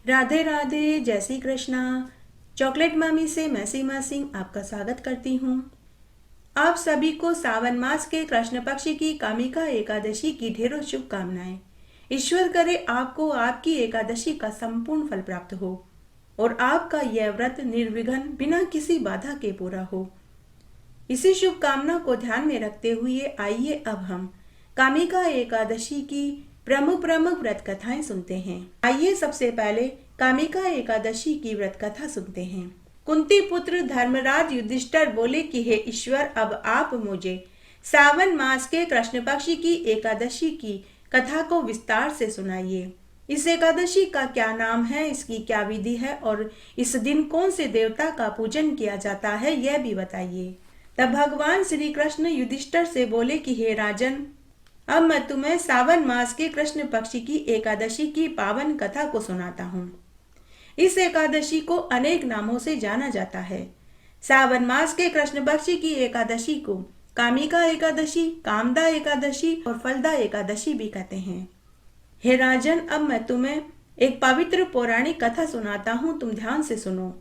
राधे राधे, जय श्री कृष्णा। चॉकलेट मामी से मैं सीमा सिंह आपका स्वागत करती हूँ। आप सभी को सावन मास के कृष्ण पक्ष की कामिका एकादशी की ढेरों शुभकामनाएं। ईश्वर करे आपको आपकी एकादशी का संपूर्ण फल प्राप्त हो और आपका यह व्रत निर्विघ्न बिना किसी बाधा के पूरा हो। इसी शुभकामना को ध्यान में रखते हुए आइए अब हम कामिका एकादशी की प्रमुख प्रमुख व्रत कथाएं सुनते हैं। आइए सबसे पहले कामिका एकादशी की व्रत कथा सुनते हैं। कुंती पुत्र धर्मराज युधिष्ठिर बोले कि हे ईश्वर, अब आप मुझे सावन मास के कृष्ण पक्ष की एकादशी की कथा को विस्तार से सुनाइए। इस एकादशी का क्या नाम है, इसकी क्या विधि है और इस दिन कौन से देवता का पूजन किया जाता है, यह भी बताइए। तब भगवान श्री कृष्ण युधिष्ठिर से बोले कि हे राजन, अब मैं तुम्हें सावन मास के कृष्ण पक्ष की एकादशी की पावन कथा को सुनाता हूँ। इस एकादशी को अनेक नामों से जाना जाता है। सावन मास के कृष्ण पक्ष की एकादशी को कामिका एकादशी, कामदा एकादशी और फलदा एकादशी भी कहते हैं। हे राजन, अब मैं तुम्हें एक पवित्र पौराणिक कथा सुनाता हूँ, तुम ध्यान से सुनो।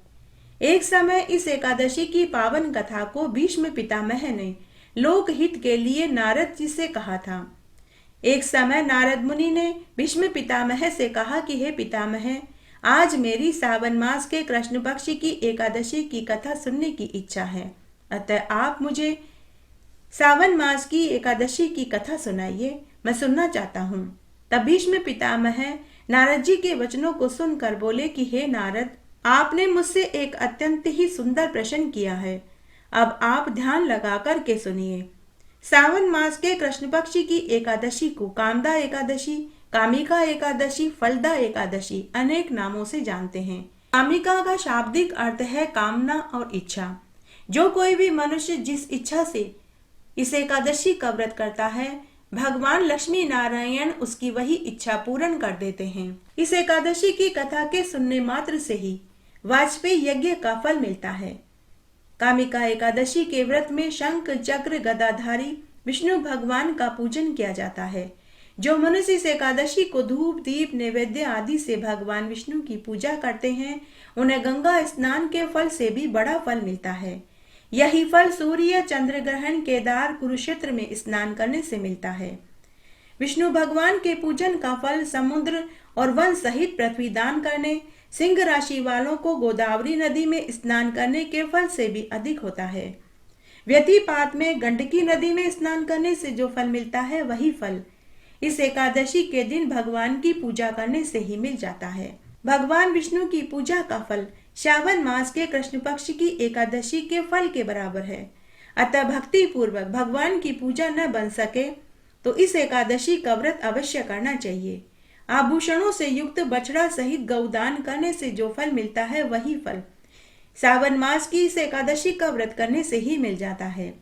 एक समय इस एकादशी की पावन कथा को भीष्म पितामह ने लोकहित के लिए नारद जी से कहा था। एक समय नारद मुनि ने भीष्म पितामह से कहा कि हे पितामह, आज मेरी सावन मास के कृष्ण पक्ष की एकादशी की कथा सुनने की इच्छा है, अतः आप मुझे सावन मास की एकादशी की कथा सुनाइए, मैं सुनना चाहता हूँ। तब भीष्म पितामह नारद जी के वचनों को सुनकर बोले कि हे नारद, आपने मुझसे एक अत्यंत ही सुंदर प्रश्न किया है। अब आप ध्यान लगा कर के सुनिए। सावन मास के कृष्ण पक्ष की एकादशी को कामदा एकादशी, कामिका एकादशी, फलदा एकादशी अनेक नामों से जानते हैं। कामिका का शाब्दिक अर्थ है कामना और इच्छा। जो कोई भी मनुष्य जिस इच्छा से इस एकादशी का व्रत करता है, भगवान लक्ष्मी नारायण उसकी वही इच्छा पूर्ण कर देते हैं। इस एकादशी की कथा के सुनने मात्र से ही वाजपेयी यज्ञ का फल मिलता है। कामिका एकादशी के व्रत में शंख चक्र गदाधारी विष्णु भगवान का पूजन किया जाता है। जो मनुष्य इस एकादशी को धूप दीप नैवेद्य आदि से भगवान विष्णु की पूजा करते हैं, उन्हें गंगा स्नान के फल से भी बड़ा फल मिलता है। यही फल सूर्य चंद्र ग्रहण केदार कुरुक्षेत्र में स्नान करने से मिलता है। विष्णु भगवान के पूजन का फल समुद्र और वन सहित पृथ्वी दान करने, सिंह राशि वालों को गोदावरी नदी में स्नान करने के फल से भी अधिक होता है। व्यतिपात में गंडकी नदी में स्नान करने से जो फल मिलता है, वही फल इस एकादशी के दिन भगवान की पूजा करने से ही मिल जाता है। भगवान विष्णु की पूजा का फल श्रावण मास के कृष्ण पक्ष की एकादशी के फल के बराबर है। अतः भक्ति पूर्वक भगवान की पूजा न बन सके तो इस एकादशी का व्रत अवश्य करना चाहिए। आभूषणों से युक्त बछड़ा सहित गौदान करने से जो फल मिलता है, वही फल सावन मास की इस एकादशी का व्रत करने से ही मिल जाता है।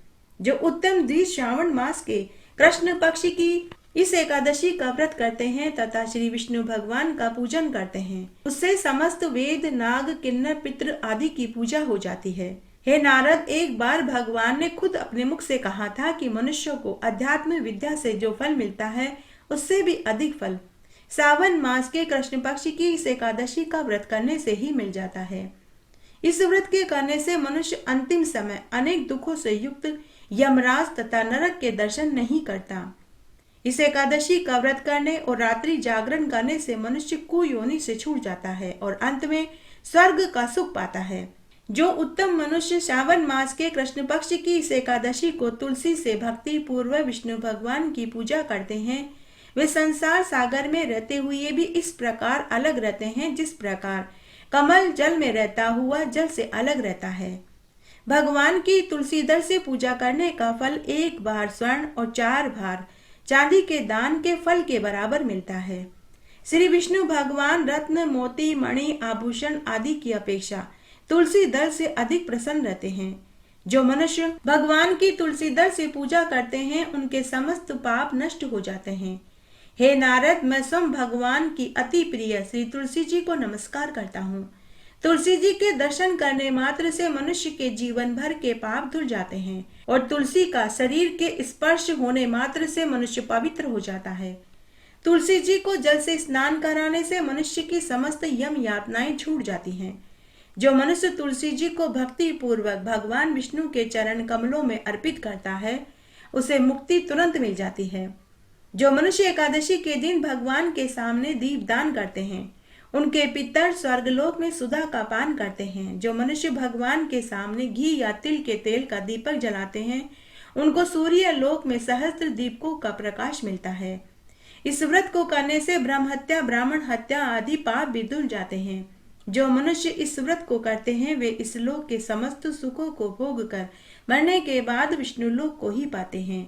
जो उत्तम द्विज श्रावण मास के कृष्ण पक्ष की इस एकादशी का व्रत करते हैं तथा श्री विष्णु भगवान का पूजन करते हैं, उससे समस्त वेद नाग किन्नर पितृ आदि की पूजा हो जाती है। हे नारद, एक बार भगवान ने खुद अपने मुख से कहा था कि मनुष्यों को अध्यात्म विद्या से जो फल मिलता है, उससे भी अधिक फल सावन मास के कृष्ण पक्ष की इस एकादशी का व्रत करने से ही मिल जाता है। इस व्रत के करने से मनुष्य अंतिम समय अनेक दुखों से युक्त यमराज तथा नरक के दर्शन नहीं करता। इस एकादशी का व्रत करने और रात्रि जागरण करने से मनुष्य कुयोनि से छूट जाता है और अंत में स्वर्ग का सुख पाता है। जो उत्तम मनुष्य श्रावण मास के कृष्ण पक्ष की इस एकादशी को तुलसी से भक्ति पूर्वक विष्णु भगवान की पूजा करते हैं, वे संसार सागर में रहते हुए भी इस प्रकार अलग रहते हैं जिस प्रकार कमल जल में रहता हुआ जल से अलग रहता है। भगवान की तुलसी दल से पूजा करने का फल 1 बार स्वर्ण और 4 बार चांदी के दान के फल के बराबर मिलता है। श्री विष्णु भगवान रत्न मोती मणि आभूषण आदि की अपेक्षा तुलसी दल से अधिक प्रसन्न रहते हैं। जो मनुष्य भगवान की तुलसी दल से पूजा करते हैं, उनके समस्त पाप नष्ट हो जाते हैं। हे नारद, मैं स्वयं भगवान की अति प्रिय श्री तुलसी जी को नमस्कार करता हूँ। तुलसी जी के दर्शन करने मात्र से मनुष्य के जीवन भर के पाप धुल जाते हैं और तुलसी का शरीर के स्पर्श होने मात्र से मनुष्य पवित्र हो जाता है। तुलसी जी को जल से स्नान कराने से मनुष्य की समस्त यम यातनाएं छूट जाती हैं। जो मनुष्य तुलसी जी को भक्ति पूर्वक भगवान विष्णु के चरण कमलों में अर्पित करता है, उसे मुक्ति तुरंत मिल जाती है। जो मनुष्य एकादशी के दिन भगवान के सामने दीप दान करते हैं, उनके पितर स्वर्गलोक में सुधा का पान करते हैं। जो मनुष्य भगवान के सामने घी या तिल के तेल का दीपक जलाते हैं, उनको सूर्य लोक में सहस्त्र दीपकों का प्रकाश मिलता है। इस व्रत को करने से ब्रह्म हत्या, ब्राह्मण हत्या आदि पाप भी धुल जाते हैं। जो मनुष्य इस व्रत को करते हैं, वे इस लोक के समस्त सुखों को भोग कर मरने के बाद विष्णु लोक को ही पाते हैं।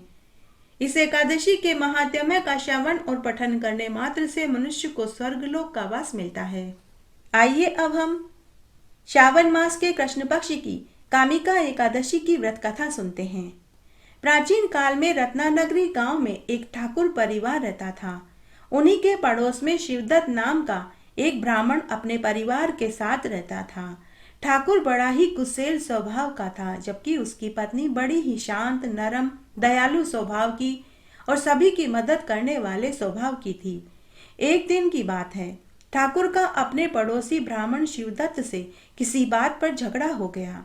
इस एकादशी के महात्म्य का श्रवण और पठन करने मात्र से मनुष्य को स्वर्गलोक का वास मिलता है। आइए अब हम श्रावण मास के कृष्ण पक्ष की कामिका एकादशी की व्रत कथा सुनते हैं। प्राचीन काल में रत्नानगरी गांव में एक ठाकुर परिवार रहता था। उन्हीं के पड़ोस में शिवदत्त नाम का एक ब्राह्मण अपने परिवार के साथ रहता था। ठाकुर बड़ा ही कुशल स्वभाव का था, जबकि उसकी पत्नी बड़ी ही शांत, नरम, दयालु स्वभाव की और सभी की मदद करने वाले स्वभाव की थी। एक दिन की बात है, ठाकुर का अपने पड़ोसी ब्राह्मण शिवदत्त से किसी बात पर झगड़ा हो गया।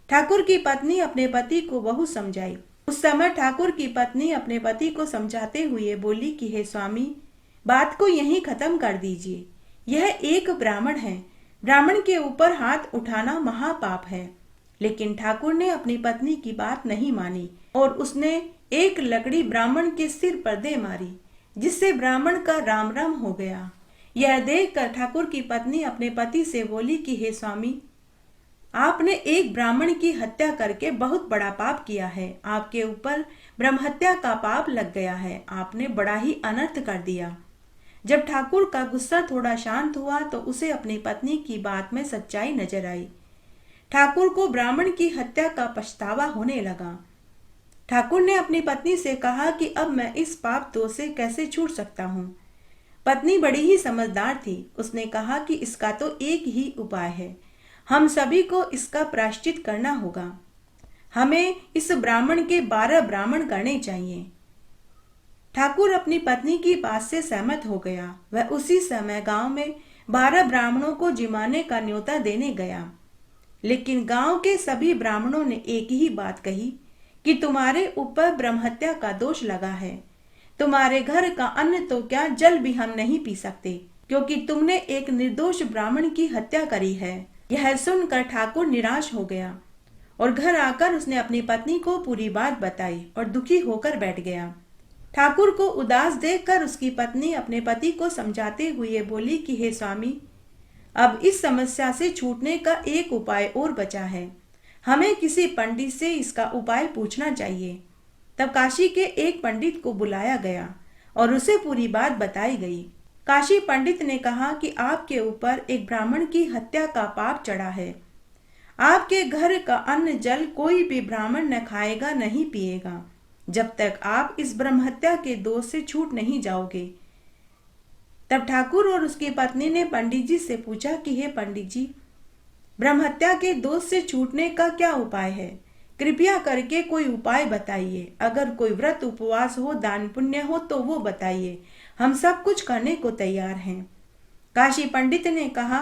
ठाकुर की पत्नी अपने पति को बहुत समझाई। उस समय ठाकुर की पत्नी अपने पति को समझाते हुए बोली कि हे स्वामी, बात को यहीं खत्म कर दीजिए। यह एक ब्राह्मण है, ब्राह्मण के ऊपर हाथ उठाना महापाप है। लेकिन ठाकुर ने अपनी पत्नी की बात नहीं मानी और उसने एक लकड़ी ब्राह्मण के सिर पर दे मारी, जिससे ब्राह्मण का राम राम हो गया। यह देखकर ठाकुर की पत्नी अपने पति से बोली कि हे स्वामी, आपने एक ब्राह्मण की हत्या करके बहुत बड़ा पाप किया है। आपके ऊपर ब्रह्म हत्या का पाप लग गया है। आपने बड़ा ही अनर्थ कर दिया। जब ठाकुर का गुस्सा थोड़ा शांत हुआ तो उसे अपनी पत्नी की बात में सच्चाई नजर आई। ठाकुर को ब्राह्मण की हत्या का पछतावा होने लगा। ठाकुर ने अपनी पत्नी से कहा कि अब मैं इस पाप दोष से कैसे छूट सकता हूँ। पत्नी बड़ी ही समझदार थी। उसने कहा कि इसका तो एक ही उपाय है, हम सभी को इसका प्रायश्चित करना होगा। हमें इस ब्राह्मण के 12 ब्राह्मण करने चाहिए। ठाकुर अपनी पत्नी की बात से सहमत हो गया। वह उसी समय गांव में 12 ब्राह्मणों को जिमाने का न्योता देने गया। लेकिन गांव के सभी ब्राह्मणों ने एक ही बात कही कि तुम्हारे ऊपर ब्रह्म हत्या का दोष लगा है। तुम्हारे घर का अन्न तो क्या, जल भी हम नहीं पी सकते, क्योंकि तुमने एक निर्दोष ब्राह्मण की हत्या करी है। यह सुनकर ठाकुर निराश हो गया और घर आकर उसने अपनी पत्नी को पूरी बात बताई और दुखी होकर बैठ गया। ठाकुर को उदास देखकर उसकी पत्नी अपने पति को समझाते हुए बोली कि हे स्वामी, अब इस समस्या से छूटने का एक उपाय और बचा है। हमें किसी पंडित से इसका उपाय पूछना चाहिए। तब काशी के एक पंडित को बुलाया गया और उसे पूरी बात बताई गई। काशी पंडित ने कहा कि आपके ऊपर एक ब्राह्मण की हत्या का पाप चढ़ा है। आपके घर का अन्न जल कोई भी ब्राह्मण न खाएगा, नहीं पिएगा, जब तक आप इस ब्रह्म हत्या के दोष से छूट नहीं जाओगे। तब ठाकुर और उसकी पत्नी ने पंडित जी से पूछा कि हे पंडित जी, ब्रह्म हत्या के दोष से छूटने का क्या उपाय है? कृपया करके कोई उपाय बताइए। अगर कोई व्रत उपवास हो, दान पुण्य हो तो वो बताइए, हम सब कुछ करने को तैयार हैं। काशी पंडित ने कहा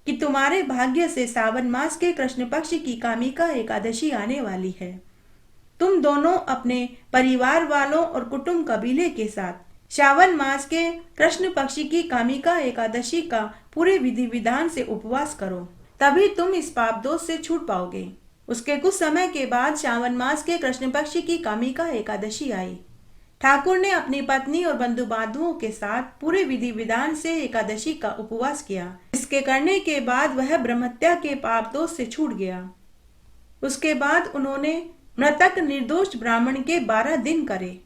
कि तुम्हारे भाग्य से सावन मास के कृष्ण पक्ष की कामिका एकादशी आने वाली है। तुम दोनों अपने परिवार वालों और कुटुंब कबीले के साथ श्रावण मास के कृष्ण पक्ष की कामिका एकादशी का पूरे विधि विधान से उपवास करो, तभी तुम इस पाप दोष से छूट पाओगे। उसके कुछ समय के बाद श्रावण मास के कृष्ण पक्ष की कामिका एकादशी आई। ठाकुर ने अपनी पत्नी और बंधु बांधवों के साथ पूरे विधि विधान से एकादशी का उपवास किया। इसके करने के बाद वह ब्रह्महत्या के पाप दोष से छूट गया। उसके बाद उन्होंने मृतक निर्दोष ब्राह्मण के 12 दिन करे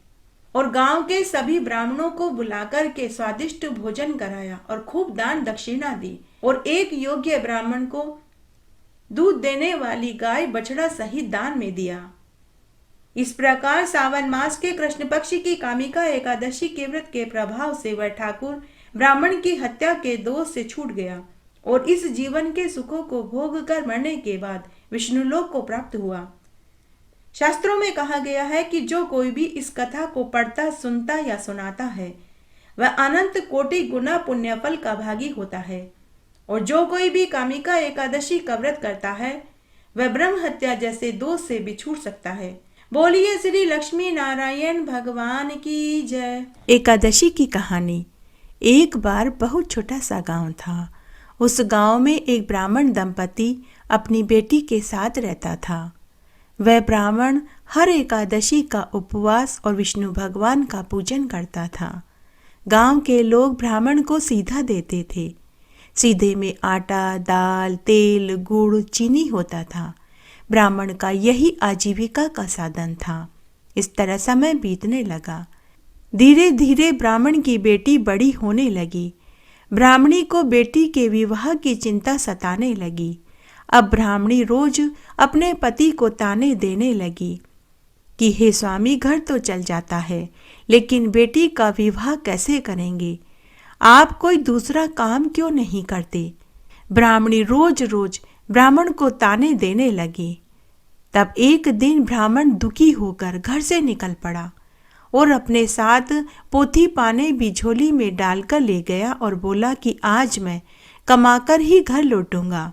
और गांव के सभी ब्राह्मणों को बुलाकर के स्वादिष्ट भोजन कराया और खूब दान दक्षिणा दी और एक योग्य ब्राह्मण को दूध देने वाली गाय बछड़ा सहित दान में दिया। इस प्रकार सावन मास के कृष्ण पक्ष की कामिका एकादशी के व्रत के प्रभाव से वह ठाकुर ब्राह्मण की हत्या के दोष से छूट गया और इस जीवन के सुखों को भोग कर मरने के बाद विष्णुलोक को प्राप्त हुआ। शास्त्रों में कहा गया है कि जो कोई भी इस कथा को पढ़ता, सुनता या सुनाता है, वह अनंत कोटि गुना पुण्य फल का भागी होता है। और जो कोई भी कामिका एकादशी का व्रत करता है वह ब्रह्म हत्या जैसे दोष से भी छूट सकता है। बोलिए श्री लक्ष्मी नारायण भगवान की जय। एकादशी की कहानी। एक बार बहुत छोटा सा गांव था। उस गांव में एक ब्राह्मण दंपति अपनी बेटी के साथ रहता था। वह ब्राह्मण हर एकादशी का उपवास और विष्णु भगवान का पूजन करता था। गांव के लोग ब्राह्मण को सीधा देते थे। सीधे में आटा, दाल, तेल, गुड़, चीनी होता था। ब्राह्मण का यही आजीविका का साधन था। इस तरह समय बीतने लगा। धीरे धीरे ब्राह्मण की बेटी बड़ी होने लगी। ब्राह्मणी को बेटी के विवाह की चिंता सताने लगी। अब ब्राह्मणी रोज अपने पति को ताने देने लगी कि हे स्वामी, घर तो चल जाता है, लेकिन बेटी का विवाह कैसे करेंगे? आप कोई दूसरा काम क्यों नहीं करते? ब्राह्मणी रोज रोज ब्राह्मण को ताने देने लगी। तब एक दिन ब्राह्मण दुखी होकर घर से निकल पड़ा और अपने साथ पोथी पाने भी झोली में डालकर ले गया और बोला कि आज मैं कमाकर ही घर लौटूंगा।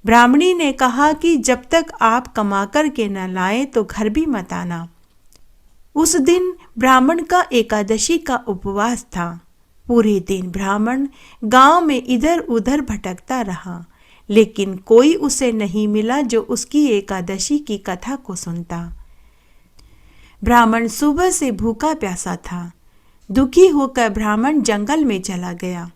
ब्राह्मणी ने कहा कि जब तक आप कमाकर के न लाए तो घर भी मत आना। उस दिन ब्राह्मण का एकादशी का उपवास था। पूरे दिन ब्राह्मण गांव में इधर उधर भटकता रहा, लेकिन कोई उसे नहीं मिला जो उसकी एकादशी की कथा को सुनता। ब्राह्मण सुबह से भूखा प्यासा था। दुखी होकर ब्राह्मण जंगल में चला गया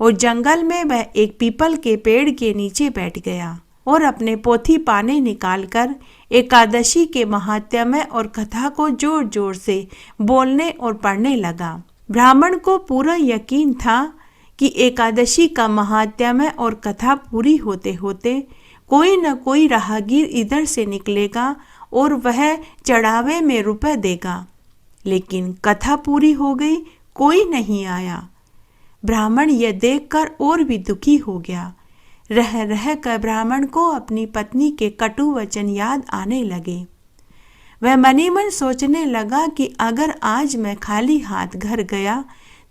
और जंगल में वह एक पीपल के पेड़ के नीचे बैठ गया और अपने पोथी पाने निकालकर एकादशी के महात्म्य और कथा को जोर जोर से बोलने और पढ़ने लगा। ब्राह्मण को पूरा यकीन था कि एकादशी का महात्म्य और कथा पूरी होते होते कोई न कोई राहगीर इधर से निकलेगा और वह चढ़ावे में रुपए देगा, लेकिन कथा पूरी हो गई, कोई नहीं आया। ब्राह्मण यह देखकर और भी दुखी हो गया। रह रह कर ब्राह्मण को अपनी पत्नी के कटु वचन याद आने लगे। वह मनी मन सोचने लगा कि अगर आज मैं खाली हाथ घर गया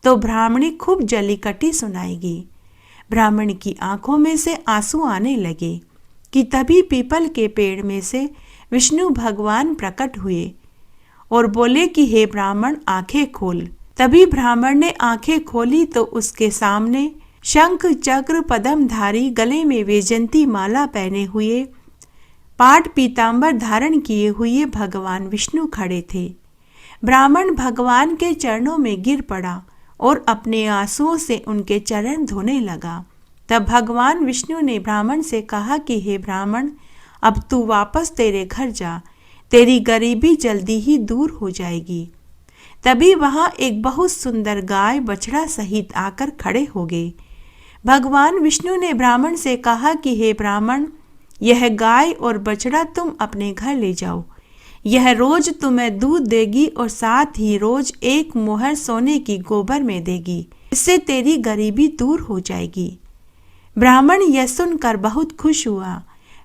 तो ब्राह्मणी खूब जलीकटी सुनाएगी। ब्राह्मण की आंखों में से आंसू आने लगे कि तभी पीपल के पेड़ में से विष्णु भगवान प्रकट हुए और बोले कि हे ब्राह्मण, आंखें खोल। तभी ब्राह्मण ने आंखें खोली तो उसके सामने शंख चक्र पद्मधारी, गले में वैजयंती माला पहने हुए, पाट पीतांबर धारण किए हुए भगवान विष्णु खड़े थे। ब्राह्मण भगवान के चरणों में गिर पड़ा और अपने आंसुओं से उनके चरण धोने लगा। तब भगवान विष्णु ने ब्राह्मण से कहा कि हे ब्राह्मण, अब तू वापस तेरे घर जा, तेरी गरीबी जल्दी ही दूर हो जाएगी। तभी वहां एक बहुत सुंदर गाय बछड़ा सहित आकर खड़े हो गए। भगवान विष्णु ने ब्राह्मण से कहा कि हे ब्राह्मण, यह गाय और बछड़ा तुम अपने घर ले जाओ। यह रोज तुम्हें दूध देगी और साथ ही रोज एक मोहर सोने की गोबर में देगी। इससे तेरी गरीबी दूर हो जाएगी। ब्राह्मण यह सुनकर बहुत खुश हुआ।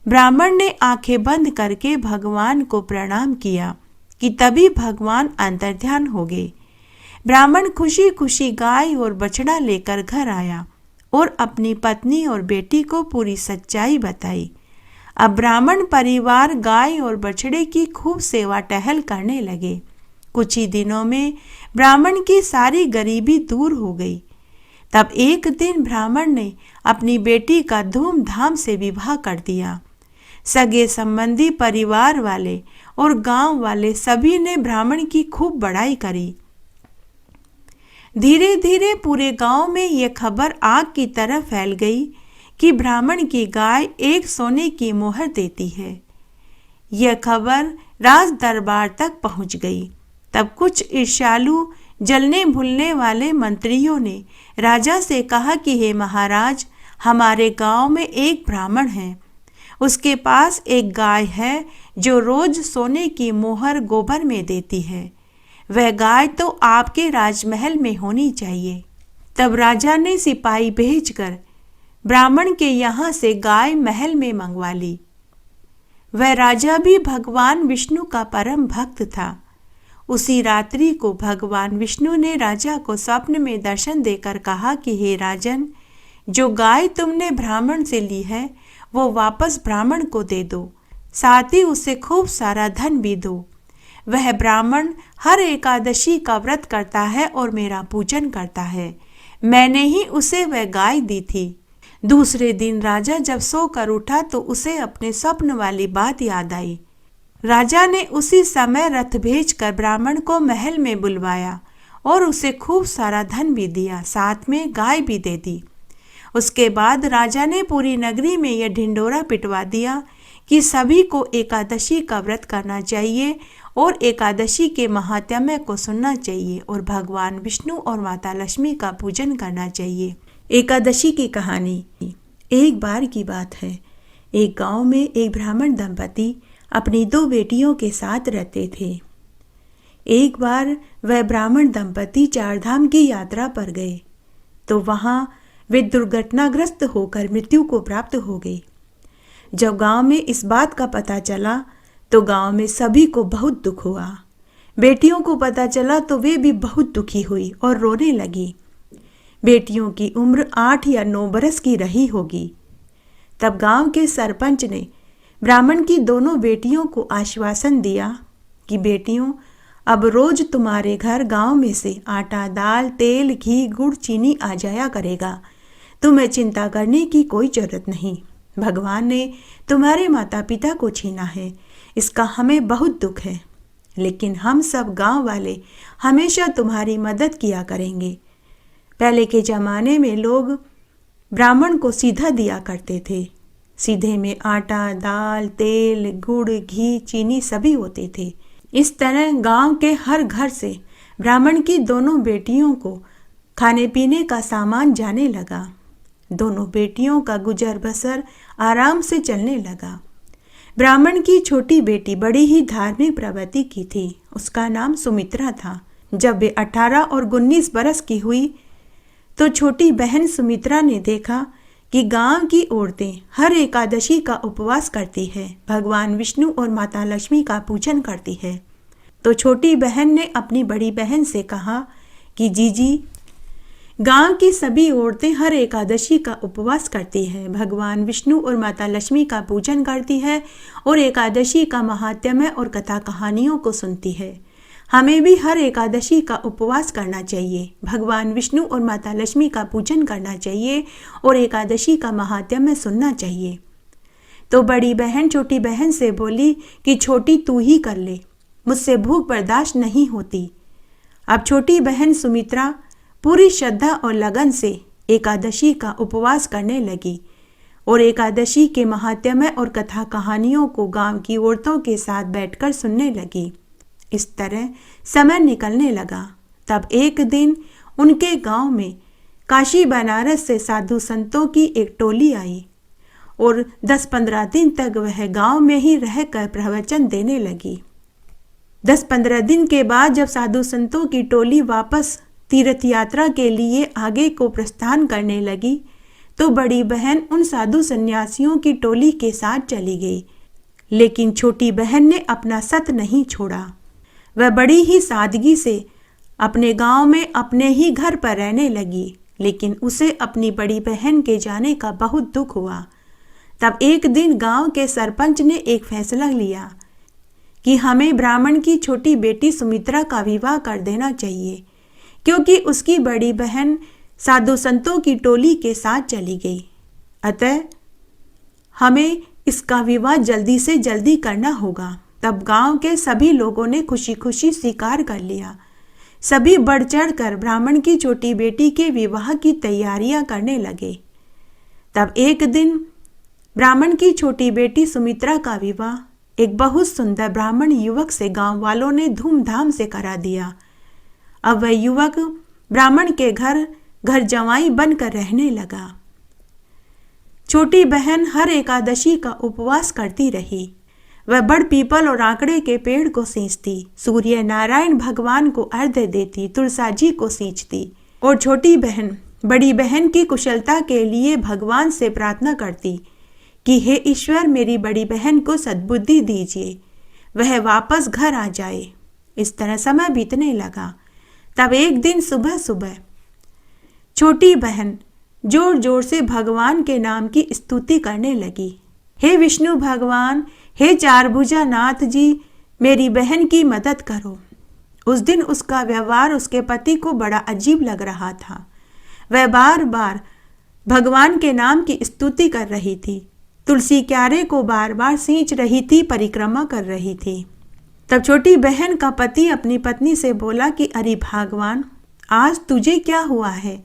ब्राह्मण ने आंखें बंद करके भगवान को प्रणाम किया कि तभी भगवान अंतर्ध्यान हो गए। ब्राह्मण खुशी खुशी गाय और बछड़ा लेकर घर आया और अपनी पत्नी और बेटी को पूरी सच्चाई बताई। अब ब्राह्मण परिवार गाय और बछड़े की खूब सेवा टहल करने लगे। कुछ ही दिनों में ब्राह्मण की सारी गरीबी दूर हो गई। तब एक दिन ब्राह्मण ने अपनी बेटी का धूमधाम से विवाह कर दिया। सगे संबंधी, परिवार वाले और गांव वाले सभी ने ब्राह्मण की खूब बड़ाई करी। धीरे धीरे पूरे गांव में यह खबर आग की तरह फैल गई कि ब्राह्मण की गाय एक सोने की मोहर देती है। यह खबर राज दरबार तक पहुंच गई। तब कुछ ईर्ष्यालु, जलने भूलने वाले मंत्रियों ने राजा से कहा कि हे महाराज, हमारे गांव में एक ब्राह्मण है। उसके पास एक गाय है जो रोज सोने की मोहर गोबर में देती है। वह गाय तो आपके राजमहल में होनी चाहिए। तब राजा ने सिपाही भेजकर ब्राह्मण के यहाँ से गाय महल में मंगवा ली। वह राजा भी भगवान विष्णु का परम भक्त था। उसी रात्रि को भगवान विष्णु ने राजा को स्वप्न में दर्शन देकर कहा कि हे राजन, जो गाय तुमने ब्राह्मण से ली है वो वापस ब्राह्मण को दे दो, साथ ही उसे खूब सारा धन भी दो। वह ब्राह्मण हर एकादशी का व्रत करता है और मेरा पूजन करता है। मैंने ही उसे वह गाय दी थी। दूसरे दिन राजा जब सोकर उठा तो उसे अपने स्वप्न वाली बात याद आई। राजा ने उसी समय रथ भेजकर ब्राह्मण को महल में बुलवाया और उसे खूब सारा धन भी दिया, साथ में गाय भी दे दी। उसके बाद राजा ने पूरी नगरी में यह ढिंडोरा पिटवा दिया कि सभी को एकादशी का व्रत करना चाहिए और एकादशी के महात्म्य को सुनना चाहिए और भगवान विष्णु और माता लक्ष्मी का पूजन करना चाहिए। एकादशी की कहानी। एक बार की बात है, एक गांव में एक ब्राह्मण दंपति अपनी 2 बेटियों के साथ रहते थे। एक बार वह ब्राह्मण दंपति 4 धाम की यात्रा पर गए तो वहां वे दुर्घटनाग्रस्त होकर मृत्यु को प्राप्त हो गए। जब गांव में इस बात का पता चला तो गांव में सभी को बहुत दुख हुआ। बेटियों को पता चला तो वे भी बहुत दुखी हुई और रोने लगी। बेटियों की उम्र 8 या 9 बरस की रही होगी। तब गांव के सरपंच ने ब्राह्मण की दोनों बेटियों को आश्वासन दिया कि बेटियों, अब रोज तुम्हारे घर गांव में से आटा, दाल, तेल, घी, गुड़, चीनी आ जाया करेगा। तुम्हें चिंता करने की कोई जरूरत नहीं। भगवान ने तुम्हारे माता पिता को छीना है, इसका हमें बहुत दुख है, लेकिन हम सब गांव वाले हमेशा तुम्हारी मदद किया करेंगे। पहले के ज़माने में लोग ब्राह्मण को सीधा दिया करते थे। सीधे में आटा, दाल, तेल, गुड़, घी, चीनी सभी होते थे। इस तरह गांव के हर घर से ब्राह्मण की दोनों बेटियों को खाने पीने का सामान जाने लगा। दोनों बेटियों का गुजर बसर आराम से चलने लगा। ब्राह्मण की छोटी बेटी बड़ी ही धार्मिक प्रवृत्ति की थी। उसका नाम सुमित्रा था। जब वे 18 और 19 बरस की हुई तो छोटी बहन सुमित्रा ने देखा कि गांव की औरतें हर एकादशी का उपवास करती है, भगवान विष्णु और माता लक्ष्मी का पूजन करती है। तो छोटी बहन ने अपनी बड़ी बहन से कहा कि जीजी, गांव की सभी औरतें हर एकादशी का उपवास करती है, भगवान विष्णु और माता लक्ष्मी का पूजन करती है और एकादशी का महात्म्य और कथा कहानियों को सुनती है। हमें भी हर एकादशी का उपवास करना चाहिए, भगवान विष्णु और माता लक्ष्मी का पूजन करना चाहिए और एकादशी का महात्म्य सुनना चाहिए। तो बड़ी बहन छोटी बहन से बोली कि छोटी तू ही कर ले, मुझसे भूख बर्दाश्त नहीं होती। अब छोटी बहन सुमित्रा पूरी श्रद्धा और लगन से एकादशी का उपवास करने लगी और एकादशी के महात्म्य और कथा कहानियों को गांव की औरतों के साथ बैठकर सुनने लगी। इस तरह समय निकलने लगा। तब एक दिन उनके गांव में काशी बनारस से साधु संतों की एक टोली आई और 10-15 दिन तक वह गांव में ही रहकर प्रवचन देने लगी। 10-15 दिन के बाद जब साधु संतों की टोली वापस तीर्थ यात्रा के लिए आगे को प्रस्थान करने लगी तो बड़ी बहन उन साधु सन्यासियों की टोली के साथ चली गई, लेकिन छोटी बहन ने अपना सत नहीं छोड़ा। वह बड़ी ही सादगी से अपने गांव में अपने ही घर पर रहने लगी, लेकिन उसे अपनी बड़ी बहन के जाने का बहुत दुख हुआ। तब एक दिन गांव के सरपंच ने एक फैसला लिया कि हमें ब्राह्मण की छोटी बेटी सुमित्रा का विवाह कर देना चाहिए, क्योंकि उसकी बड़ी बहन साधु संतों की टोली के साथ चली गई। अतः हमें इसका विवाह जल्दी से जल्दी करना होगा। तब गांव के सभी लोगों ने खुशी खुशी स्वीकार कर लिया। सभी बढ़ चढ़ कर ब्राह्मण की छोटी बेटी के विवाह की तैयारियां करने लगे। तब एक दिन ब्राह्मण की छोटी बेटी सुमित्रा का विवाह एक बहुत सुंदर ब्राह्मण युवक से गांव वालों ने धूमधाम से करा दिया। अब वह युवक ब्राह्मण के घर जवाई बनकर रहने लगा। छोटी बहन हर एकादशी का उपवास करती रही। वह बड़ पीपल और आंकड़े के पेड़ को सींचती, सूर्य नारायण भगवान को अर्घ्य देती, तुलसा जी को सींचती और छोटी बहन बड़ी बहन की कुशलता के लिए भगवान से प्रार्थना करती कि हे ईश्वर, मेरी बड़ी बहन को सद्बुद्धि दीजिए, वह वापस घर आ जाए। इस तरह समय बीतने लगा। तब एक दिन सुबह सुबह छोटी बहन जोर जोर से भगवान के नाम की स्तुति करने लगी। हे विष्णु भगवान, हे चारभुजा नाथ जी, मेरी बहन की मदद करो। उस दिन उसका व्यवहार उसके पति को बड़ा अजीब लग रहा था। वह बार बार भगवान के नाम की स्तुति कर रही थी, तुलसी क्यारे को बार बार सींच रही थी, परिक्रमा कर रही थी। तब छोटी बहन का पति अपनी पत्नी से बोला कि अरे भगवान, आज तुझे क्या हुआ है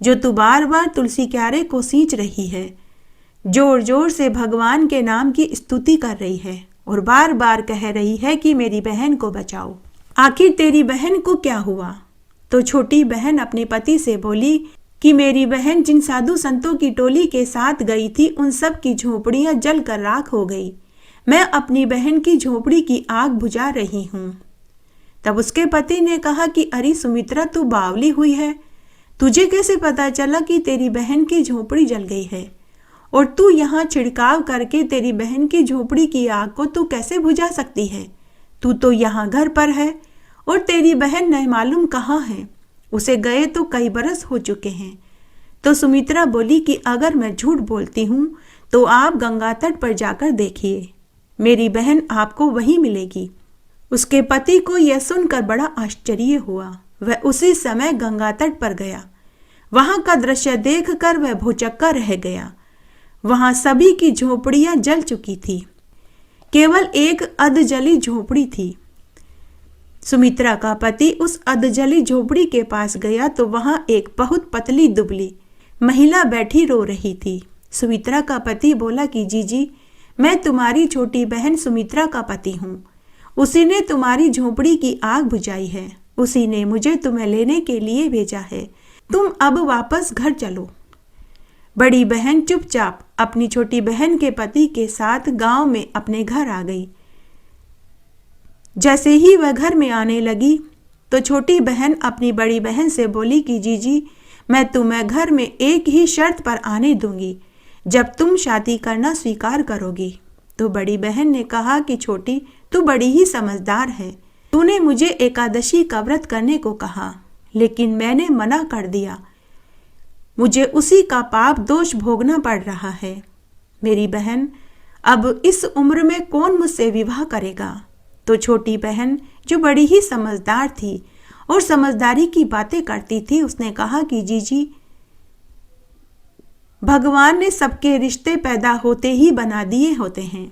जो तू बार बार तुलसी क्यारे को सींच रही है, जोर जोर से भगवान के नाम की स्तुति कर रही है और बार बार कह रही है कि मेरी बहन को बचाओ। आखिर तेरी बहन को क्या हुआ? तो छोटी बहन अपने पति से बोली कि मेरी बहन जिन साधु संतों की टोली के साथ गई थी, उन सब की झोपड़ियां जल कर राख हो गई। मैं अपनी बहन की झोपड़ी की आग बुझा रही हूँ। तब उसके पति ने कहा कि अरे सुमित्रा, तू बावली हुई है, तुझे कैसे पता चला कि तेरी बहन की झोपड़ी जल गई है? और तू यहाँ छिड़काव करके तेरी बहन की झोपड़ी की आग को तू कैसे बुझा सकती है? तू तो यहाँ घर पर है और तेरी बहन नहीं मालूम कहाँ है, उसे गए तो कई बरस हो चुके हैं। तो सुमित्रा बोली कि अगर मैं झूठ बोलती हूँ तो आप गंगा तट पर जाकर देखिए, मेरी बहन आपको वहीं मिलेगी। उसके पति को यह सुनकर बड़ा आश्चर्य हुआ। वह उसी समय गंगा तट पर गया। वहां का दृश्य देखकर वह भौचक्का रह गया। वहां सभी की झोपड़ियां जल चुकी थी, केवल एक अधजली झोपड़ी थी। सुमित्रा का पति उस अधजली झोपड़ी के पास गया तो वहां एक बहुत पतली दुबली महिला बैठी रो रही थी। सुमित्रा का पति बोला कि जीजी, मैं तुम्हारी छोटी बहन सुमित्रा का पति हूँ। उसी ने तुम्हारी झोपड़ी की आग बुझाई है, उसी ने मुझे तुम्हें लेने के लिए भेजा है। तुम अब वापस घर चलो। बड़ी बहन चुपचाप अपनी छोटी बहन के पति के साथ गांव में अपने घर आ गई। जैसे ही वह घर में आने लगी तो छोटी बहन अपनी बड़ी बहन से बोली कि जीजी, मैं तुम्हें घर में एक ही शर्त पर आने दूंगी, जब तुम शादी करना स्वीकार करोगी। तो बड़ी बहन ने कहा कि छोटी, तू बड़ी ही समझदार है, तूने मुझे एकादशी का व्रत करने को कहा, लेकिन मैंने मना कर दिया। मुझे उसी का पाप दोष भोगना पड़ रहा है। मेरी बहन, अब इस उम्र में कौन मुझसे विवाह करेगा? तो छोटी बहन, जो बड़ी ही समझदार थी और समझदारी की बातें करती थी, उसने कहा कि जीजी, भगवान ने सबके रिश्ते पैदा होते ही बना दिए होते हैं।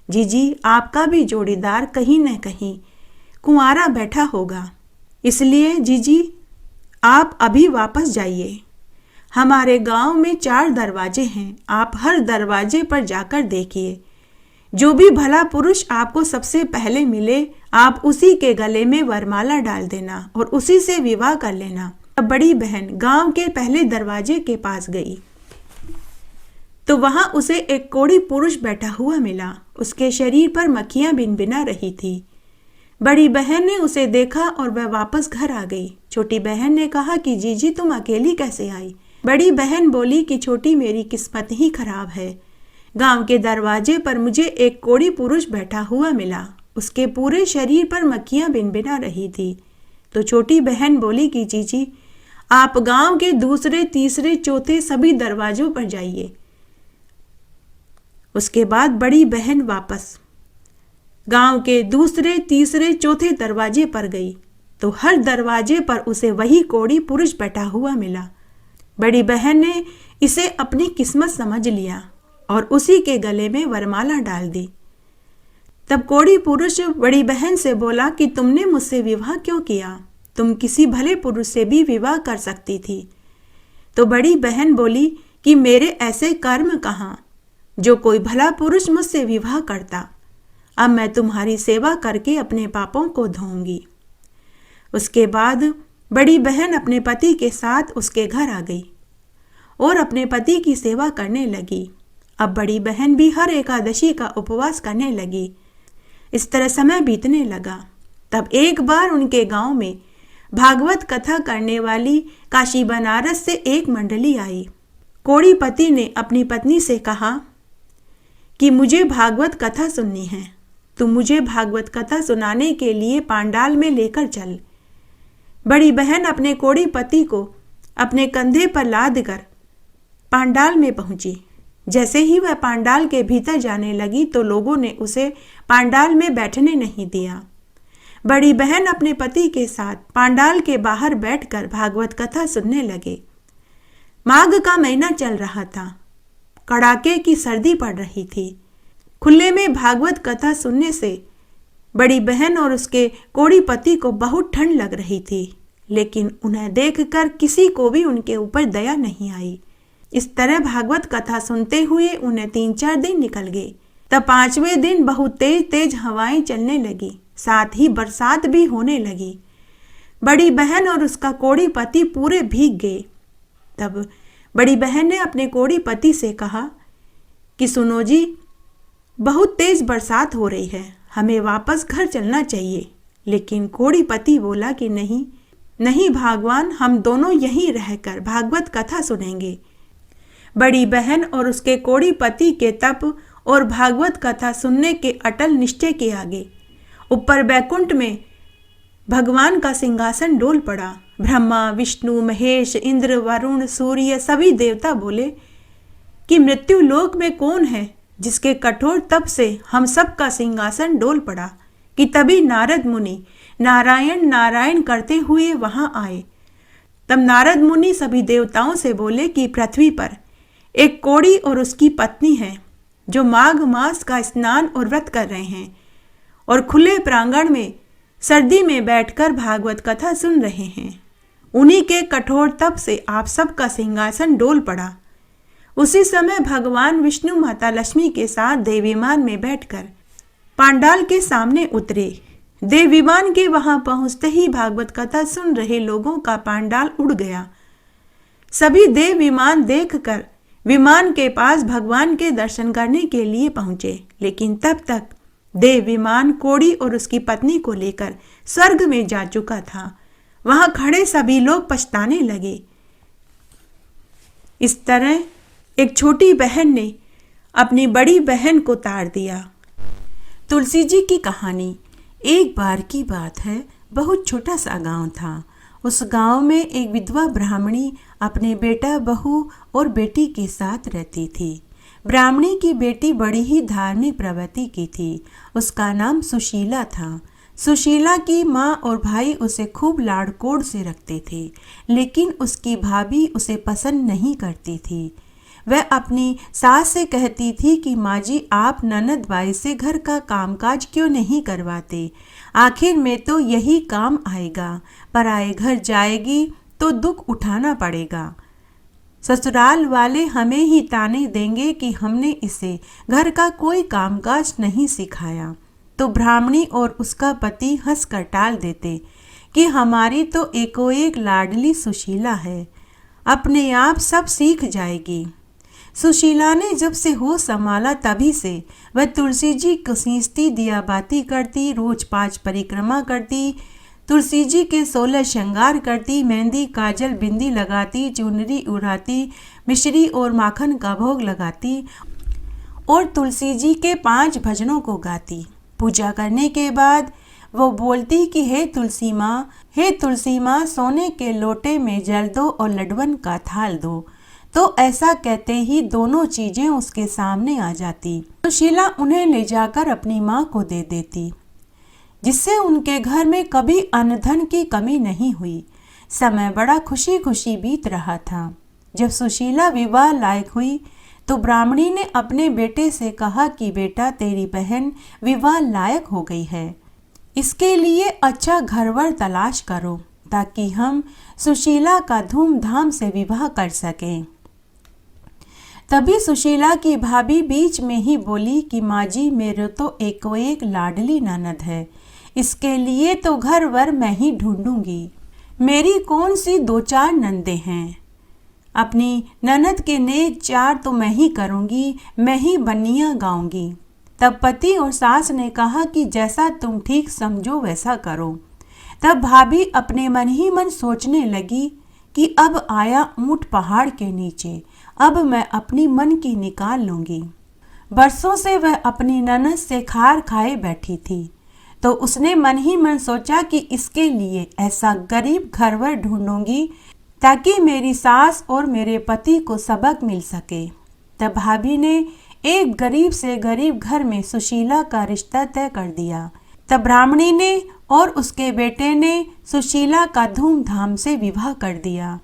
जीजी, आपका भी जोड़ीदार कहीं न कहीं कुंवारा बैठा होगा, इसलिए जीजी आप अभी वापस जाइए। हमारे गांव में 4 दरवाजे हैं, आप हर दरवाजे पर जाकर देखिए। जो भी भला पुरुष आपको सबसे पहले मिले, आप उसी के गले में वरमाला डाल देना और उसी से विवाह कर लेना। तब बड़ी बहन गांव के पहले दरवाजे के पास गई तो वहां उसे एक कोढ़ी पुरुष बैठा हुआ मिला। उसके शरीर पर मक्खियां भिनभिना रही थी। बड़ी बहन ने उसे देखा और वह वापस घर आ गई। छोटी बहन ने कहा कि जीजी, तुम अकेली कैसे आई? बड़ी बहन बोली कि छोटी, मेरी किस्मत ही खराब है। गांव के दरवाजे पर मुझे एक कोढ़ी पुरुष बैठा हुआ मिला। उसके पूरे शरीर पर मक्खियां भिनभिना रही थी। तो छोटी बहन बोली कि जीजी, आप गांव के दूसरे, तीसरे, चौथे सभी दरवाजों पर जाइए। उसके बाद बड़ी बहन वापस गांव के दूसरे, तीसरे, चौथे दरवाजे पर गई तो हर दरवाजे पर उसे वही कोढ़ी पुरुष बैठा हुआ मिला। बड़ी बहन ने इसे अपनी किस्मत समझ लिया और उसी के गले में वरमाला डाल दी। तब कोढ़ी पुरुष बड़ी बहन से बोला कि तुमने मुझसे विवाह क्यों किया? तुम किसी भले पुरुष से भी विवाह कर सकती थी। तो बड़ी बहन बोली कि मेरे ऐसे कर्म कहाँ जो कोई भला पुरुष मुझसे विवाह करता। अब मैं तुम्हारी सेवा करके अपने पापों को धोऊंगी। उसके बाद बड़ी बहन अपने पति के साथ उसके घर आ गई और अपने पति की सेवा करने लगी। अब बड़ी बहन भी हर एकादशी का उपवास करने लगी। इस तरह समय बीतने लगा। तब एक बार उनके गांव में भागवत कथा करने वाली काशी बनारस से एक मंडली आई। कोढ़ी पति ने अपनी पत्नी से कहा कि मुझे भागवत कथा सुननी है। तू मुझे भागवत कथा सुनाने के लिए पांडाल में लेकर चल। बड़ी बहन अपने कोड़ी पति को अपने कंधे पर लाद कर पांडाल में पहुंची। जैसे ही वह पांडाल के भीतर जाने लगी तो लोगों ने उसे पांडाल में बैठने नहीं दिया। बड़ी बहन अपने पति के साथ पांडाल के बाहर बैठकर भागवत कथा सुनने लगे। माघ का महीना चल रहा था। कड़ाके की सर्दी पड़ रही थी। खुले में भागवत कथा सुनने से बड़ी बहन और उसके कोड़ी पति को बहुत ठंड लग रही थी, लेकिन उन्हें देखकर किसी को भी उनके ऊपर दया नहीं आई। इस तरह भागवत कथा सुनते हुए उन्हें 3-4 दिन निकल गए। तब 5वें दिन बहुत तेज तेज हवाएं चलने लगी, साथ ही बरसात भी होने लगी। बड़ी बहन और उसका कोड़ी पति पूरे भीग गए। तब बड़ी बहन ने अपने कोड़ी पति से कहा कि सुनो जी, बहुत तेज बरसात हो रही है, हमें वापस घर चलना चाहिए। लेकिन कोड़ी पति बोला कि नहीं नहीं भगवान, हम दोनों यहीं रहकर भागवत कथा सुनेंगे। बड़ी बहन और उसके कोड़ी पति के तप और भागवत कथा सुनने के अटल निश्चय के आगे ऊपर बैकुंठ में भगवान का सिंहासन डोल पड़ा। ब्रह्मा, विष्णु, महेश, इंद्र, वरुण, सूर्य सभी देवता बोले कि मृत्यु लोक में कौन है जिसके कठोर तप से हम सब का सिंहासन डोल पड़ा। कि तभी नारद मुनि नारायण नारायण करते हुए वहां आए। तब नारद मुनि सभी देवताओं से बोले कि पृथ्वी पर एक कोड़ी और उसकी पत्नी है जो माघ मास का स्नान और व्रत कर रहे हैं और खुले प्रांगण में सर्दी में बैठकर भागवत कथा सुन रहे हैं। उन्हीं के कठोर तप से आप सबका सिंहासन डोल पड़ा। उसी समय भगवान विष्णु माता लक्ष्मी के साथ देवीमान में बैठकर पांडाल के सामने उतरे। देवीमान के वहां पहुंचते ही भागवत कथा सुन रहे लोगों का पांडाल उड़ गया। सभी देव विमान देखकर विमान के पास भगवान के दर्शन करने के लिए पहुंचे, लेकिन तब तक देव विमान कोड़ी और उसकी पत्नी को लेकर स्वर्ग में जा चुका था। वहां खड़े सभी लोग पछताने लगे। इस तरह एक छोटी बहन ने अपनी बड़ी बहन को ताड़ दिया। तुलसी जी की कहानी। एक बार की बात है, बहुत छोटा सा गांव था। उस गांव में एक विधवा ब्राह्मणी अपने बेटा, बहू और बेटी के साथ रहती थी। ब्राह्मणी की बेटी बड़ी ही धार्मिक प्रवृत्ति की थी। उसका नाम सुशीला था। सुशीला की माँ और भाई उसे खूब लाड़-कोड़ से रखते थे, लेकिन उसकी भाभी उसे पसंद नहीं करती थी। वह अपनी सास से कहती थी कि माँ जी, आप ननद बाई से घर का कामकाज क्यों नहीं करवाते? आखिर में तो यही काम आएगा, पराए घर जाएगी तो दुख उठाना पड़ेगा। ससुराल वाले हमें ही ताने देंगे कि हमने इसे घर का कोई कामकाज नहीं सिखाया। तो ब्राह्मणी और उसका पति हंसकर टाल देते कि हमारी तो एकोएक लाडली सुशीला है, अपने आप सब सीख जाएगी। सुशीला ने जब से होश संभाला तभी से वह तुलसी जी को सींचती, दिया बाती करती, रोज 5 परिक्रमा करती, तुलसी जी के 16 श्रृंगार करती, मेहंदी, काजल, बिंदी लगाती, चुनरी उड़ाती, मिश्री और माखन का भोग लगाती और तुलसी जी के 5 भजनों को गाती। पूजा करने के बाद वो बोलती कि हे तुलसी माँ, सोने के लोटे में जल दो और लड्डवन का थाल दो। तो ऐसा कहते ही दोनों चीजें उसके सामने आ जाती। सुशीला उन्हें ले जाकर अपनी माँ को दे देती, जिससे उनके घर में कभी अन्न धन की कमी नहीं हुई। समय बड़ा खुशी खुशी बीत रहा था। जब सुशीला विवाह लायक हुई तो ब्राह्मणी ने अपने बेटे से कहा कि बेटा, तेरी बहन विवाह लायक हो गई है, इसके लिए अच्छा घरवर तलाश करो ताकि हम सुशीला का धूमधाम से विवाह कर सकें। तभी सुशीला की भाभी बीच में ही बोली कि माँ जी, मेरे तो एक लाडली ननद है, इसके लिए तो घर वर मैं ही ढूंढूंगी। मेरी कौन सी 2-4 नंदे हैं, अपनी ननद के नेक 4 तो मैं ही करूंगी, मैं ही बनिया गाऊंगी। तब पति और सास ने कहा कि जैसा तुम ठीक समझो वैसा करो। तब भाभी अपने मन ही मन सोचने लगी कि अब आया ऊंट पहाड़ के नीचे, अब मैं अपनी मन की निकाल लूंगी। बरसों से वह अपनी ननद से खार खाए बैठी थी, तो उसने मन ही मन सोचा कि इसके लिए ऐसा गरीब घरवर ढूंढूंगी ताकि मेरी सास और मेरे पति को सबक मिल सके। तब भाभी ने एक गरीब से गरीब घर में सुशीला का रिश्ता तय कर दिया। तब ब्राह्मणी ने और उसके बेटे ने सुशीला का धूमधाम से विवाह कर दिया।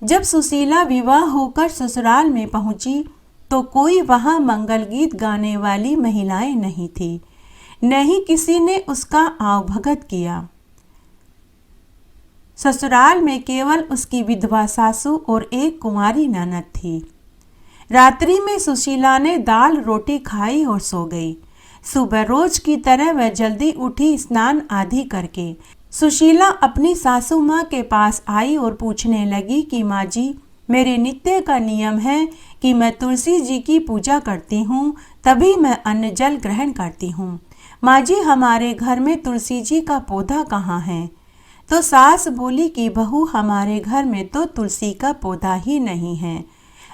जब सुशीला विवाह होकर ससुराल में पहुंची तो कोई वहां मंगल गीत गाने वाली महिलाएं नहीं थी, न ही किसी ने उसका आवभगत किया। ससुराल में केवल उसकी विधवा सासू और एक कुंवारी ननद थी। रात्रि में सुशीला ने दाल रोटी खाई और सो गई। सुबह रोज की तरह वह जल्दी उठी, स्नान आदि करके सुशीला अपनी सासू माँ के पास आई और पूछने लगी कि माँ जी, मेरे नित्य का नियम है कि मैं तुलसी जी की पूजा करती हूँ, तभी मैं अन्न जल ग्रहण करती हूँ। माँ जी, हमारे घर में तुलसी जी का पौधा कहाँ है? तो सास बोली कि बहू, हमारे घर में तो तुलसी का पौधा ही नहीं है।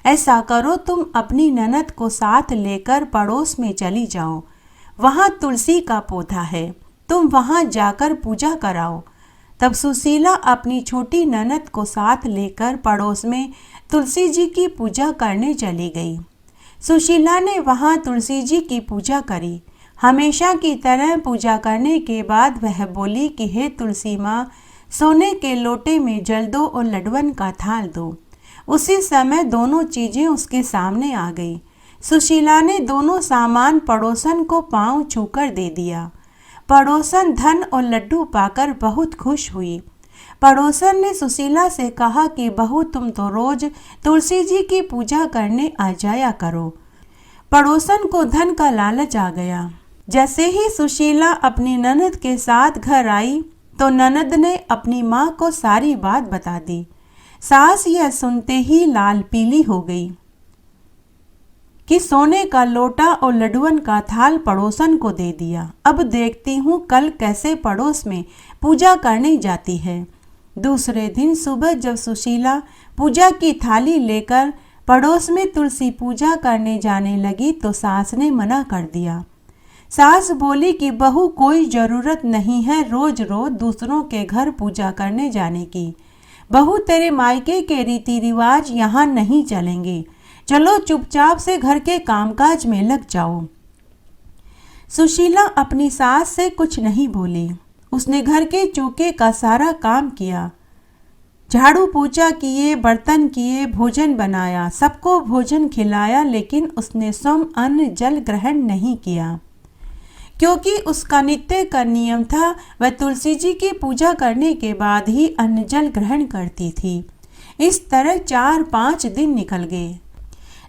ऐसा करो, तुम अपनी ननद को साथ लेकर पड़ोस में चली जाओ, वहाँ तुलसी का पौधा है, तुम वहाँ जाकर पूजा कराओ। तब सुशीला अपनी छोटी ननद को साथ लेकर पड़ोस में तुलसी जी की पूजा करने चली गई। सुशीला ने वहाँ तुलसी जी की पूजा करी। हमेशा की तरह पूजा करने के बाद वह बोली कि हे तुलसी माँ, सोने के लोटे में जल दो और लडवन का थाल दो। उसी समय दोनों चीजें उसके सामने आ गई। सुशीला ने दोनों सामान पड़ोसन को पांव छूकर दे दिया। पड़ोसन धन और लड्डू पाकर बहुत खुश हुई। पड़ोसन ने सुशीला से कहा कि बहू, तुम तो रोज तुलसी जी की पूजा करने आ जाया करो। पड़ोसन को धन का लालच आ गया। जैसे ही सुशीला अपनी ननद के साथ घर आई तो ननद ने अपनी माँ को सारी बात बता दी। सास यह सुनते ही लाल पीली हो गई कि सोने का लोटा और लड्डुअन का थाल पड़ोसन को दे दिया। अब देखती हूँ कल कैसे पड़ोस में पूजा करने जाती है। दूसरे दिन सुबह जब सुशीला पूजा की थाली लेकर पड़ोस में तुलसी पूजा करने जाने लगी तो सास ने मना कर दिया। सास बोली कि बहू, कोई ज़रूरत नहीं है रोज रोज दूसरों के घर पूजा करने जाने की। बहू, तेरे मायके के रीति रिवाज यहाँ नहीं चलेंगे। चलो चुपचाप से घर के कामकाज में लग जाओ। सुशीला अपनी सास से कुछ नहीं बोली। उसने घर के चौके का सारा काम किया, झाड़ू पोछा किए, बर्तन किए, भोजन बनाया, सबको भोजन खिलाया, लेकिन उसने स्वयं अन्न जल ग्रहण नहीं किया, क्योंकि उसका नित्य का नियम था। वह तुलसी जी की पूजा करने के बाद ही अन्न जल ग्रहण करती थी। इस तरह 4-5 दिन निकल गए।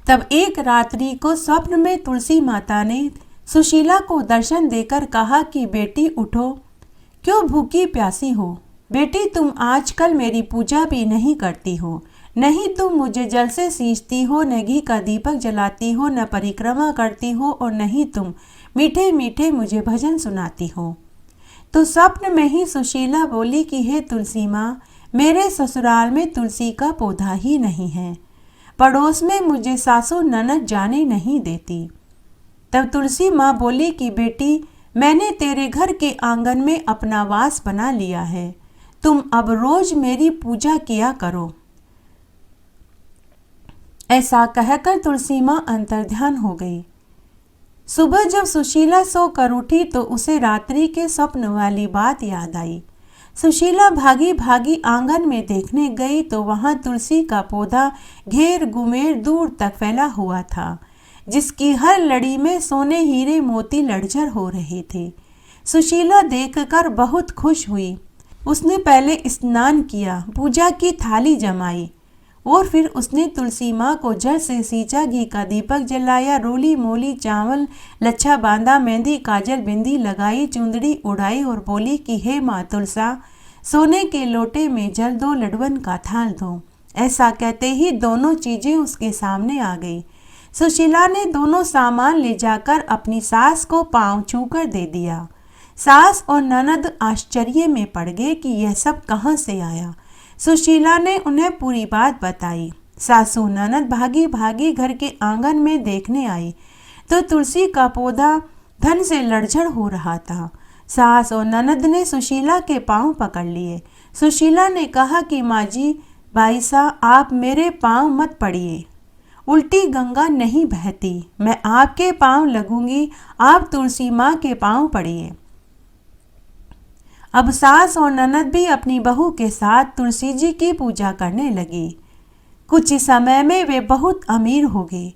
तब एक रात्रि को स्वप्न में तुलसी माता ने सुशीला को दर्शन देकर कहा कि बेटी उठो, क्यों भूखी प्यासी हो? बेटी, तुम आजकल मेरी पूजा भी नहीं करती हो, नहीं तुम मुझे जल से सींचती हो, न घी का दीपक जलाती हो, न परिक्रमा करती हो, और नहीं तुम मीठे मीठे मुझे भजन सुनाती हो। तो स्वप्न में ही सुशीला बोली कि हे तुलसी माँ, मेरे ससुराल में तुलसी का पौधा ही नहीं है, पड़ोस में मुझे सासू ननद जाने नहीं देती। तब तुलसी माँ बोली कि बेटी, मैंने तेरे घर के आंगन में अपना वास बना लिया है, तुम अब रोज मेरी पूजा किया करो। ऐसा कहकर तुलसी माँ अंतर्ध्यान हो गई। सुबह जब सुशीला सोकर उठी तो उसे रात्रि के स्वप्न वाली बात याद आई। सुशीला भागी भागी आंगन में देखने गई तो वहां तुलसी का पौधा घेर गुमेर दूर तक फैला हुआ था, जिसकी हर लड़ी में सोने हीरे मोती लड़झर हो रहे थे। सुशीला देखकर बहुत खुश हुई। उसने पहले स्नान किया, पूजा की थाली जमाई और फिर उसने तुलसी माँ को जल से सींचा, घी का दीपक जलाया, रोली मोली चावल लच्छा बांधा, मेहंदी काजल बिंदी लगाई, चुंदड़ी उड़ाई और बोली कि हे माँ तुलसा, सोने के लोटे में जल दो, लडवन का थाल दो। ऐसा कहते ही दोनों चीजें उसके सामने आ गई। सुशीला ने दोनों सामान ले जाकर अपनी सास को पांव छूकर दे दिया। सास और ननद आश्चर्य में पड़ गए कि यह सब कहाँ से आया। सुशीला ने उन्हें पूरी बात बताई। सासू ननद भागी भागी घर के आंगन में देखने आई तो तुलसी का पौधा धन से लड़झड़ हो रहा था। सास और ननद ने सुशीला के पांव पकड़ लिए। सुशीला ने कहा कि माँ जी, बाईसा, आप मेरे पांव मत पड़िए, उल्टी गंगा नहीं बहती, मैं आपके पांव लगूंगी, आप तुलसी माँ के पांव पड़िए। अब सास और ननद भी अपनी बहू के साथ तुलसी जी की पूजा करने लगी। कुछ ही समय में वे बहुत अमीर हो गए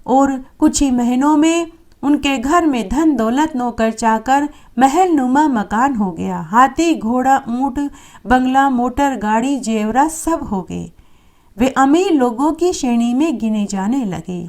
और कुछ ही महीनों में उनके घर में धन दौलत, नौकर चाकर, महल नुमा मकान हो गया। हाथी, घोड़ा, ऊंट, बंगला, मोटर गाड़ी, जेवरात सब हो गए। वे अमीर लोगों की श्रेणी में गिने जाने लगे।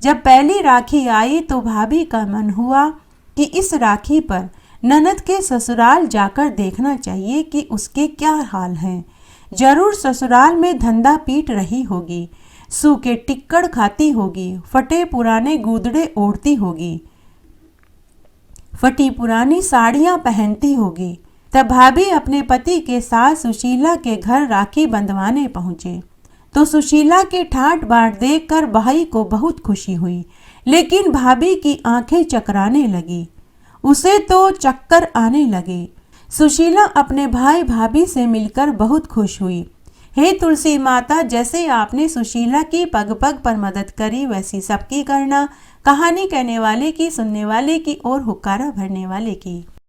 जब पहली राखी आई तो भाभी का मन हुआ कि इस राखी पर ननद के ससुराल जाकर देखना चाहिए कि उसके क्या हाल हैं। जरूर ससुराल में धंधा पीट रही होगी, सूखे टिक्कड़ खाती होगी, फटे पुराने गुदड़े ओढ़ती होगी, फटी पुरानी साड़ियां पहनती होगी। तब भाभी अपने पति के साथ सुशीला के घर राखी बंधवाने पहुंचे तो सुशीला के ठाट बाट देखकर भाई को बहुत खुशी हुई, लेकिन भाभी की आंखें चकराने लगी, उसे तो चक्कर आने लगे। सुशीला अपने भाई भाभी से मिलकर बहुत खुश हुई। हे तुलसी माता, जैसे आपने सुशीला की पग पग पर मदद करी वैसी सबकी करना। कहानी कहने वाले की, सुनने वाले की और हुक्कारा भरने वाले की।